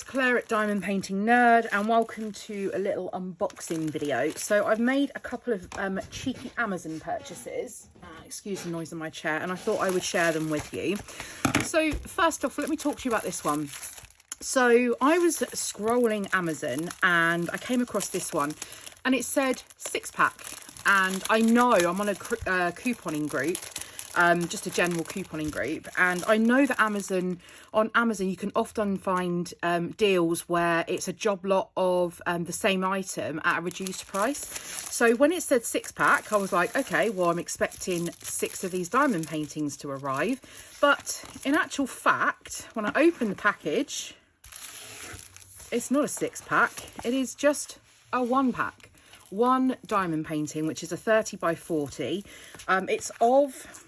Claire at Diamond Painting Nerd, and welcome to a little unboxing video. So I've made a couple of cheeky Amazon purchases. Excuse the noise in my chair, and I thought I would share them with you. So first off, let me talk to you about this one. So I was scrolling Amazon and I came across this one, and it said 6-pack. And I know I'm on a couponing group. Just a general couponing group, and I know that on Amazon you can often find deals where it's a job lot of the same item at a reduced price. So when it said 6-pack, I was like, okay, well, I'm expecting 6 of these diamond paintings to arrive. But in actual fact, when I open the package, it's not a 6-pack, it is just a 1-pack. One diamond painting, which is a 30 by 40. It's of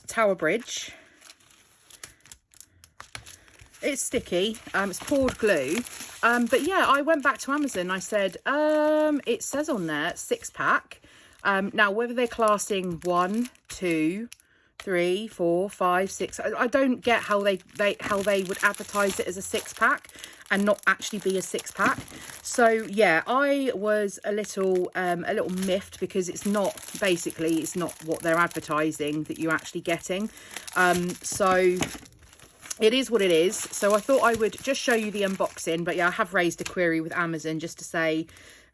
Tower Bridge. It's sticky, it's poured glue, but yeah, I went back to Amazon. I said it says on there 6-pack. Now whether they're classing 1, 2, 3, 4, 5, 6, I don't get how they would advertise it as a 6-pack and not actually be a 6-pack. So yeah, I was a little miffed, because it's not what they're advertising that you're actually getting. So it is what it is. So I thought I would just show you the unboxing, but yeah, I have raised a query with Amazon just to say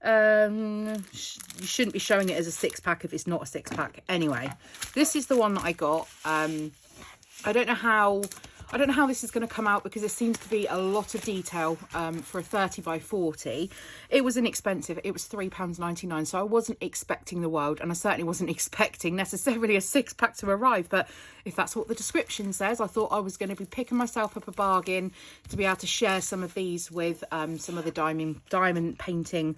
you shouldn't be showing it as a 6-pack if it's not a 6-pack. Anyway, this is the one that I got. I don't know how this is going to come out, because there seems to be a lot of detail for a 30 by 40. It was inexpensive. It was £3.99, so I wasn't expecting the world, and I certainly wasn't expecting necessarily a 6-pack to arrive. But if that's what the description says, I thought I was going to be picking myself up a bargain to be able to share some of these with some of the diamond painting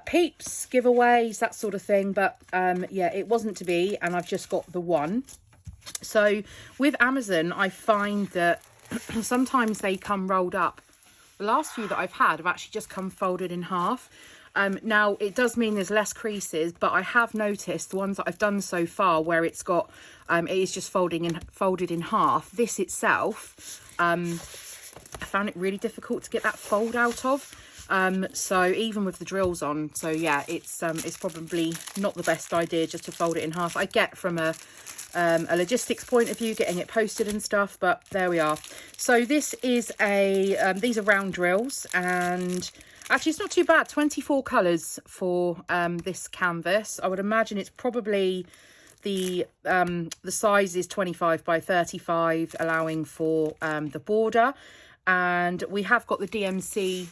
peeps, giveaways, that sort of thing. But yeah, it wasn't to be, and I've just got the one. So with Amazon, I find that sometimes they come rolled up. The last few that I've had have actually just come folded in half. Now it does mean there's less creases, but I have noticed the ones that I've done so far where it's got it is just folded in half. This itself, I found it really difficult to get that fold out of. So even with the drills on, so yeah, it's probably not the best idea just to fold it in half. I get from a logistics point of view, getting it posted and stuff, but there we are. So this is these are round drills, and actually it's not too bad. 24 colours for this canvas. I would imagine it's probably the size is 25 by 35, allowing for the border, and we have got the DMC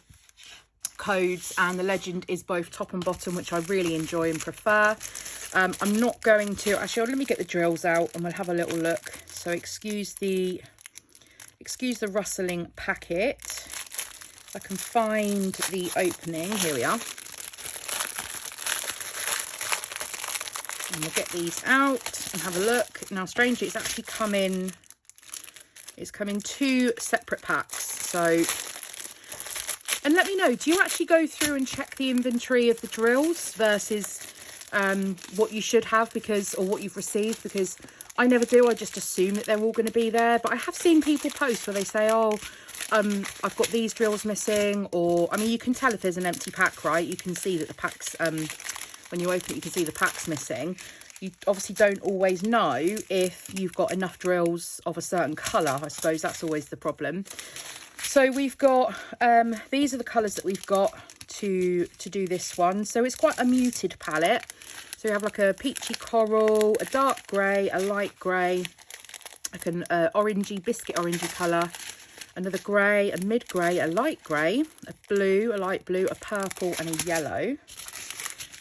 codes, and the legend is both top and bottom, which I really enjoy and prefer. I'm not going to actually, let me get the drills out and we'll have a little look. So excuse the rustling packet. If I can find the opening, here we are, and we'll get these out and have a look. Now strangely, it's actually come in 2 separate packs. So, and let me know, do you actually go through and check the inventory of the drills versus what you should have, or what you've received? Because I never do. I just assume that they're all going to be there. But I have seen people post where they say, oh, I've got these drills missing, or, I mean, you can tell if there's an empty pack, right? You can see that the pack's, when you open it, you can see the pack's missing. You obviously don't always know if you've got enough drills of a certain colour. I suppose that's always the problem. So we've got, these are the colours that we've got to do this one. So it's quite a muted palette. So we have like a peachy coral, a dark grey, a light grey, like an orangey, biscuit orangey colour, another grey, a mid grey, a light grey, a blue, a light blue, a purple and a yellow.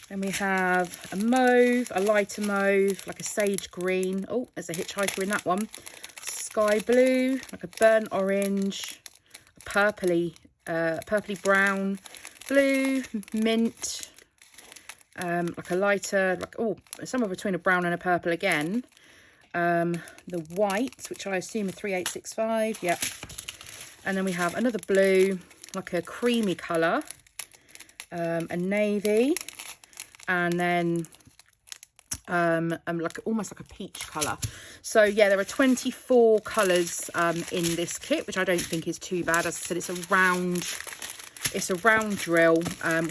Then we have a mauve, a lighter mauve, like a sage green. Oh, there's a hitchhiker in that one. Sky blue, like a burnt orange, a purpley brown, blue, mint, like a lighter, like, oh, somewhere between a brown and a purple again. The white, which I assume a 3865, yep. And then we have another blue, like a creamy colour, a navy, and then like almost like a peach color. So yeah, there are 24 colors in this kit, which I don't think is too bad. As I said, it's a round drill.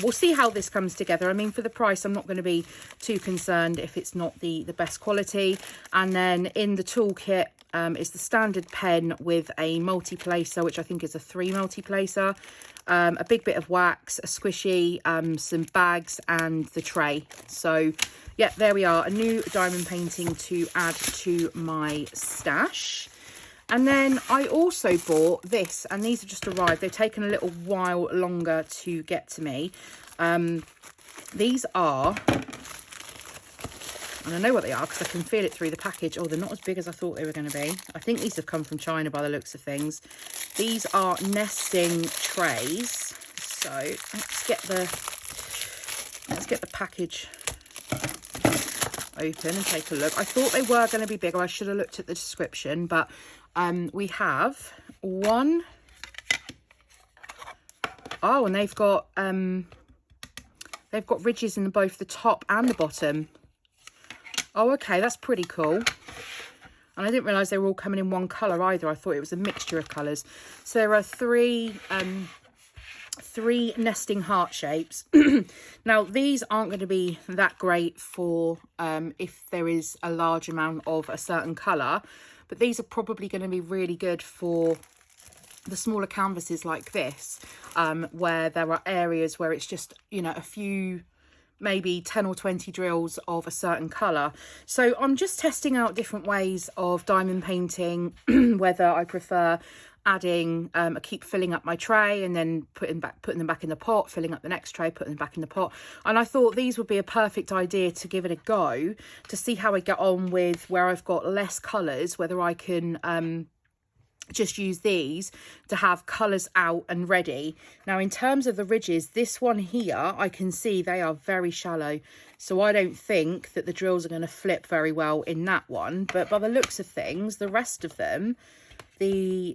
We'll see how this comes together. I mean, for the price, I'm not going to be too concerned if it's not the best quality. And then in the toolkit is the standard pen with a multi-placer, which I think is a 3 multi-placer, a big bit of wax, a squishy, some bags, and the tray. So yeah, there we are, a new diamond painting to add to my stash. And then I also bought this, and these have just arrived. They've taken a little while longer to get to me. These are, and I know what they are because I can feel it through the package. Oh, they're not as big as I thought they were going to be. I think these have come from China by the looks of things. These are nesting trays. So let's get the package open and take a look. I thought they were going to be bigger. I should have looked at the description, but we have one. Oh, and they've got ridges in both the top and the bottom. Oh, okay, that's pretty cool. And I didn't realise they were all coming in one colour either. I thought it was a mixture of colours. So there are three nesting heart shapes. Now, these aren't going to be that great for if there is a large amount of a certain colour, but these are probably going to be really good for the smaller canvases like this, where there are areas where it's just, you know, a few, maybe 10 or 20 drills of a certain colour. So I'm just testing out different ways of diamond painting, whether I prefer adding, I keep filling up my tray and then putting them back in the pot, filling up the next tray, putting them back in the pot. And I thought these would be a perfect idea to give it a go, to see how I get on with where I've got less colours, whether I can just use these to have colours out and ready. Now, in terms of the ridges, this one here, I can see they are very shallow. So I don't think that the drills are going to flip very well in that one. But by the looks of things, the rest of them, the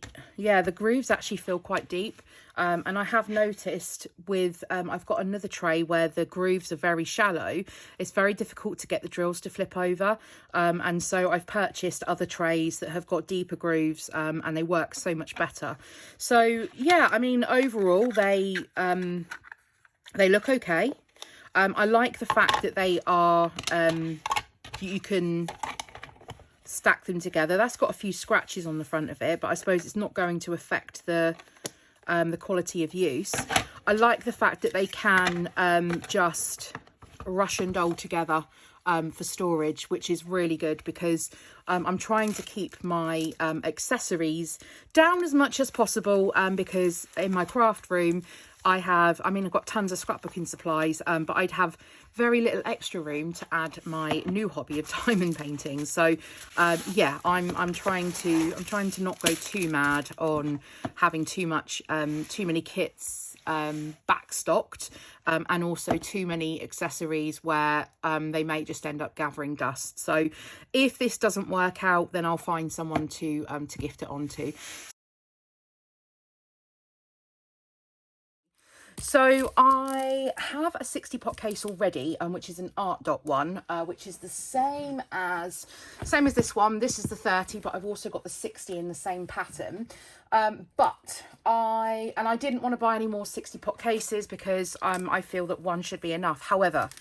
grooves actually feel quite deep. And I have noticed with, I've got another tray where the grooves are very shallow. It's very difficult to get the drills to flip over. And so I've purchased other trays that have got deeper grooves, and they work so much better. So yeah, I mean, overall, they look okay. I like the fact that they are, you can stack them together. That's got a few scratches on the front of it, but I suppose it's not going to affect the quality of use. I like the fact that they can just rush and roll together for storage, which is really good, because I'm trying to keep my accessories down as much as possible, because in my craft room I've got tons of scrapbooking supplies, but I'd have very little extra room to add my new hobby of diamond painting. So yeah, I'm trying to not go too mad on having too many kits backstocked, and also too many accessories where they may just end up gathering dust. So if this doesn't work out, then I'll find someone to gift it on to. So I have a 60 pot case already, which is an Art Dot one, which is the same as this one. This is the 30, but I've also got the 60 in the same pattern. But I didn't want to buy any more 60 pot cases because I feel that one should be enough. However,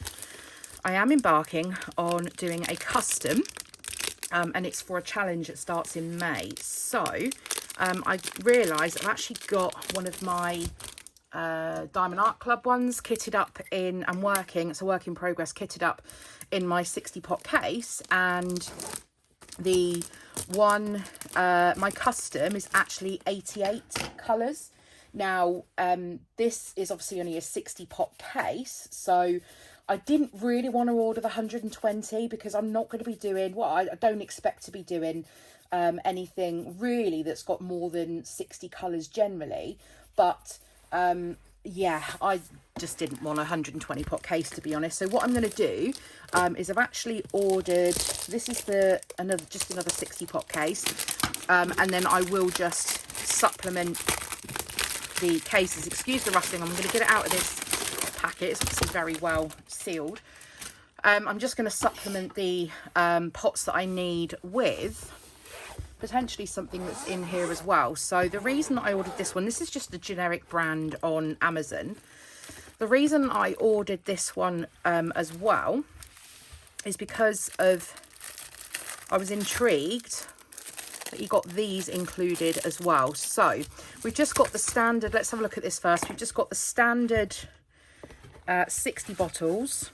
I am embarking on doing a custom, and it's for a challenge that starts in May. So I realised I've actually got one of my Diamond Art Club ones kitted up in, and working, it's a work in progress, kitted up in my 60 pot case, and the one, my custom, is actually 88 colours. Now this is obviously only a 60 pot case, so I didn't really want to order the 120 because I'm not going to be doing, well, I don't expect to be doing anything really that's got more than 60 colours generally, but yeah, I just didn't want a 120 pot case, to be honest. So what I'm going to do is I've actually ordered, this is just another 60 pot case, and then I will just supplement the cases. Excuse the rustling, I'm going to get it out of this packet. It's obviously very well sealed. I'm just going to supplement the pots that I need with potentially something that's in here as well. So the reason that I ordered this one, this is just a generic brand on Amazon. The reason I ordered this one as well is because of, I was intrigued that you got these included as well. So we've just got the standard, let's have a look at this first. We've just got the standard 60 bottles.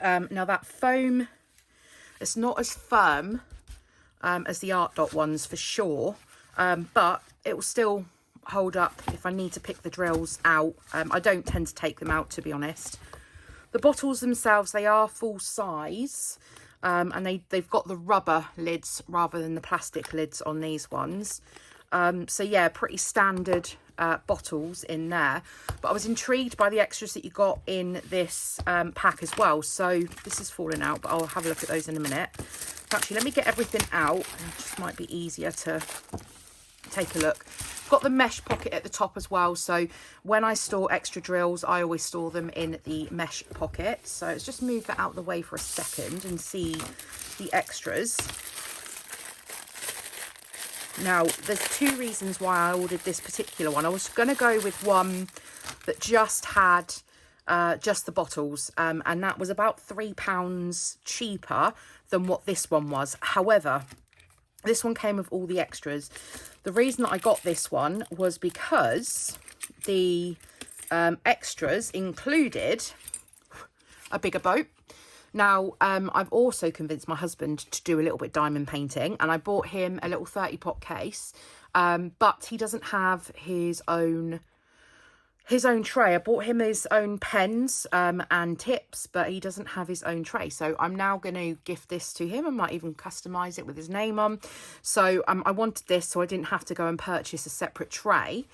Now that foam, it's not as firm as the Art Dot ones for sure, but it will still hold up if I need to pick the drills out. I don't tend to take them out, to be honest. The bottles themselves, they are full size, and they've got the rubber lids rather than the plastic lids on these ones. So yeah, pretty standard bottles in there, but I was intrigued by the extras that you got in this pack as well. So this is falling out, but I'll have a look at those in a minute. Actually, let me get everything out. It just might be easier to take a look. Got the mesh pocket at the top as well, so when I store extra drills, I always store them in the mesh pocket. So let's just move that out of the way for a second and see the extras. Now, there's two reasons why I ordered this particular one. I was going to go with one that just had just the bottles, and that was about £3 cheaper than what this one was. However, this one came with all the extras. The reason that I got this one was because the extras included a bigger boat. Now, I've also convinced my husband to do a little bit diamond painting, and I bought him a little 30-pot case, but he doesn't have his own tray. I bought him his own pens and tips, but he doesn't have his own tray. So I'm now going to gift this to him. I might even customize it with his name on. So I wanted this so I didn't have to go and purchase a separate tray.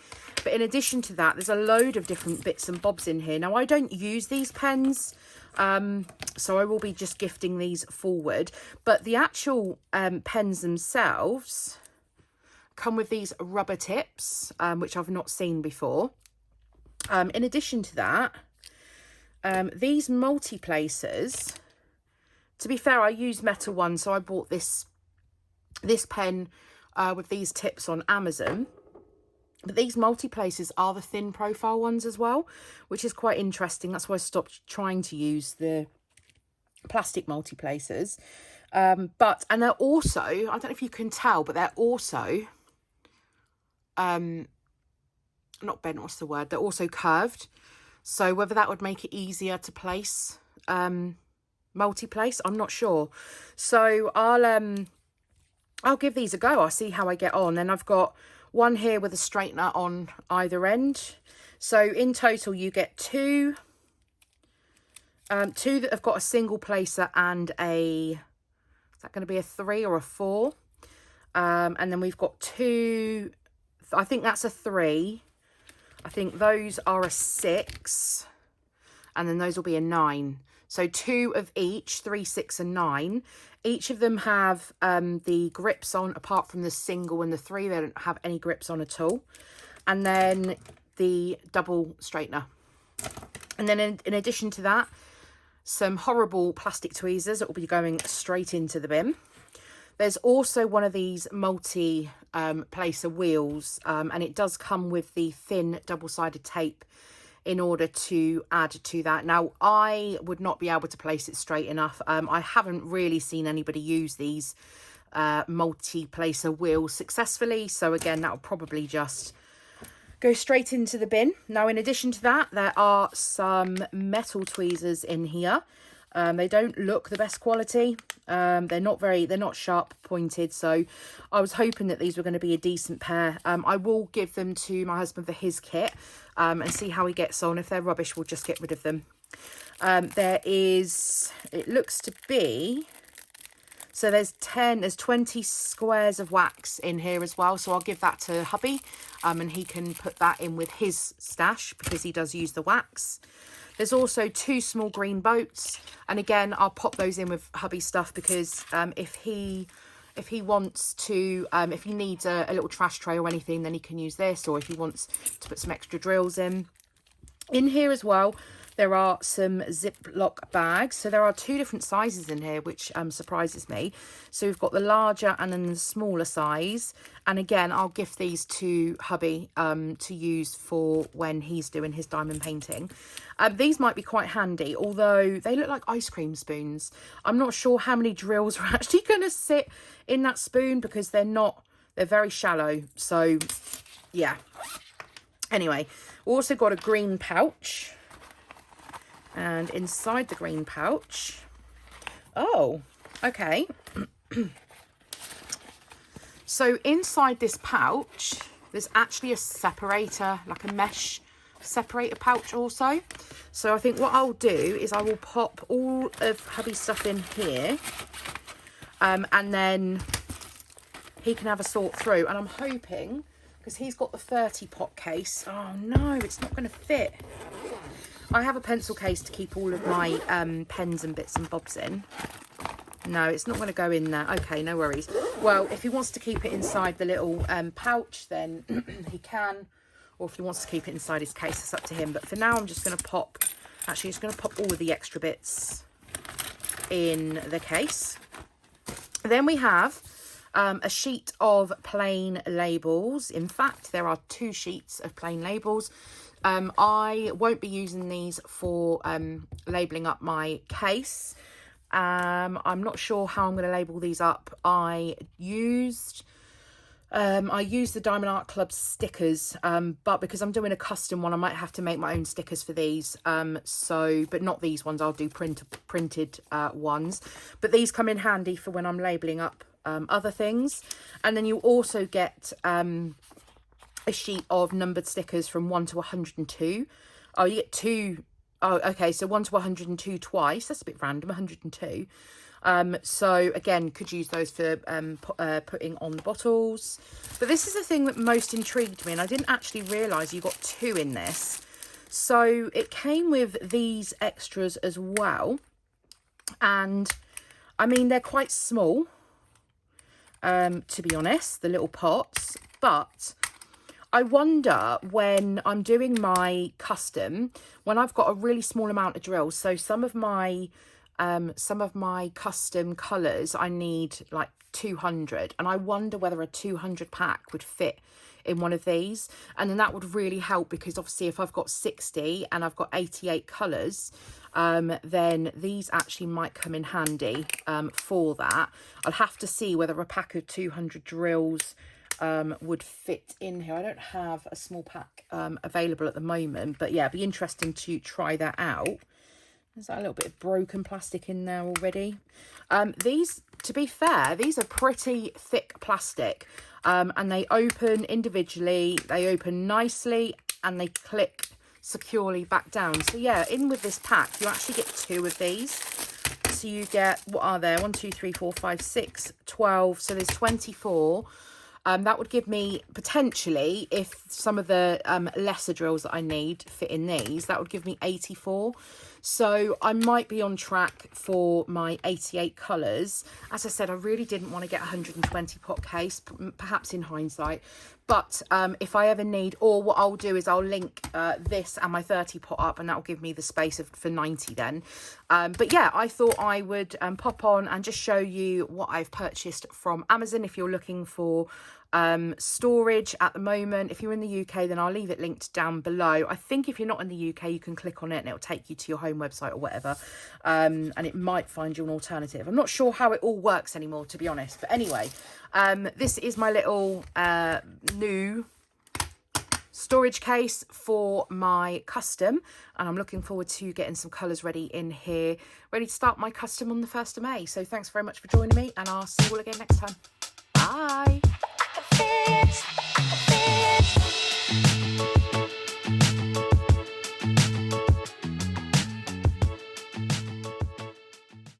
But in addition to that, there's a load of different bits and bobs in here. Now, I don't use these pens, so I will be just gifting these forward. But the actual pens themselves come with these rubber tips, which I've not seen before. In addition to that, these multi-placers, to be fair, I use metal ones, so I bought this pen with these tips on Amazon. But these multi-placers are the thin profile ones as well, which is quite interesting. That's why I stopped trying to use the plastic multi-placers. And they're also, I don't know if you can tell, but they're also not bent, what's the word? They're also curved. So whether that would make it easier to place, multi-place, I'm not sure. So I'll give these a go. I'll see how I get on. Then I've got one here with a straightener on either end. So in total, you get two that have got a single placer and a, is that going to be a 3 or a 4? And then we've got two, I think that's a 3. I think those are a 6, and then those will be a 9. So 2 of each, 3, 6 and 9. Each of them have the grips on, apart from the single and the 3, they don't have any grips on at all. And then the double straightener. And then in addition to that, some horrible plastic tweezers that will be going straight into the bin. There's also one of these multi-placer wheels, and it does come with the thin double-sided tape in order to add to that. Now, I would not be able to place it straight enough. I haven't really seen anybody use these multi-placer wheels successfully. So again, that will probably just go straight into the bin. Now, in addition to that, there are some metal tweezers in here. They don't look the best quality. They're not sharp pointed. So I was hoping that these were going to be a decent pair. I will give them to my husband for his kit, and see how he gets on. If they're rubbish, we'll just get rid of them. It looks to be, so there's 20 squares of wax in here as well. So I'll give that to hubby, and he can put that in with his stash because he does use the wax. There's also 2 small green boats, and again, I'll pop those in with hubby's stuff because if he wants to, if he needs a little trash tray or anything, then he can use this, or if he wants to put some extra drills in here as well. There are some Ziploc bags. So there are 2 different sizes in here, which surprises me. So we've got the larger and then the smaller size. And again, I'll gift these to hubby to use for when he's doing his diamond painting. These might be quite handy, although they look like ice cream spoons. I'm not sure how many drills are actually going to sit in that spoon because they're very shallow. So yeah. Anyway, we also got a green pouch. And inside the green pouch, oh, okay. So inside this pouch, there's actually a separator, like a mesh separator pouch also. So I think what I'll do is I will pop all of hubby's stuff in here. And then he can have a sort through. And I'm hoping, because he's got the 30 pot case. Oh no, it's not going to fit. I have a pencil case to keep all of my pens and bits and bobs in. No, it's not going to go in there. Okay, no worries. Well, if he wants to keep it inside the little pouch, then he can. Or if he wants to keep it inside his case, it's up to him. But for now, I'm just going to pop... Actually, just going to pop all of the extra bits in the case. Then we have a sheet of plain labels. In fact, there are 2 sheets of plain labels. I won't be using these for labelling up my case. I'm not sure how I'm going to label these up. I used the Diamond Art Club stickers, but because I'm doing a custom one, I might have to make my own stickers for these. But not these ones. I'll do printed ones. But these come in handy for when I'm labelling up other things. And then you also get a sheet of numbered stickers from 1 to 102. Oh, you get 2. Oh, okay, so 1 to 102 twice. That's a bit random, 102. So again, could use those for putting on the bottles. But this is the thing that most intrigued me, and I didn't actually realise you got 2 in this. So it came with these extras as well. And I mean, they're quite small, to be honest, the little pots. But I wonder when I'm doing my custom, when I've got a really small amount of drills. So some of my custom colours, I need like 200. And I wonder whether a 200 pack would fit in one of these. And then that would really help, because obviously if I've got 60 and I've got 88 colours, then these actually might come in handy for that. I'll have to see whether a pack of 200 drills would fit in here. I don't have a small pack available at the moment, but yeah, it'd be interesting to try that out. There's that a little bit of broken plastic in there already. These, to be fair, these are pretty thick plastic, and they open individually, they open nicely, and they click securely back down. So yeah, in with this pack, you actually get 2 of these. So you get, what are there? 1, 2, 3, 4, 5, 6, 12. So there's 24. That would give me, potentially, if some of the lesser drills that I need fit in these, that would give me 84. So I might be on track for my 88 colours. As I said, I really didn't want to get a 120 pot case, perhaps in hindsight. But if I ever need, or what I'll do is I'll link this and my 30 pot up, and that will give me the space for 90 then. But yeah, I thought I would pop on and just show you what I've purchased from Amazon. If you're looking for storage at the moment, if you're in the UK, then I'll leave it linked down below. I think if you're not in the UK, you can click on it and it'll take you to your home website or whatever, and it might find you an alternative. I'm not sure how it all works anymore, to be honest, but anyway, this is my little new storage case for my custom, and I'm looking forward to getting some colours ready in here, ready to start my custom on the 1st of May. So thanks very much for joining me, and I'll see you all again next time. Bye.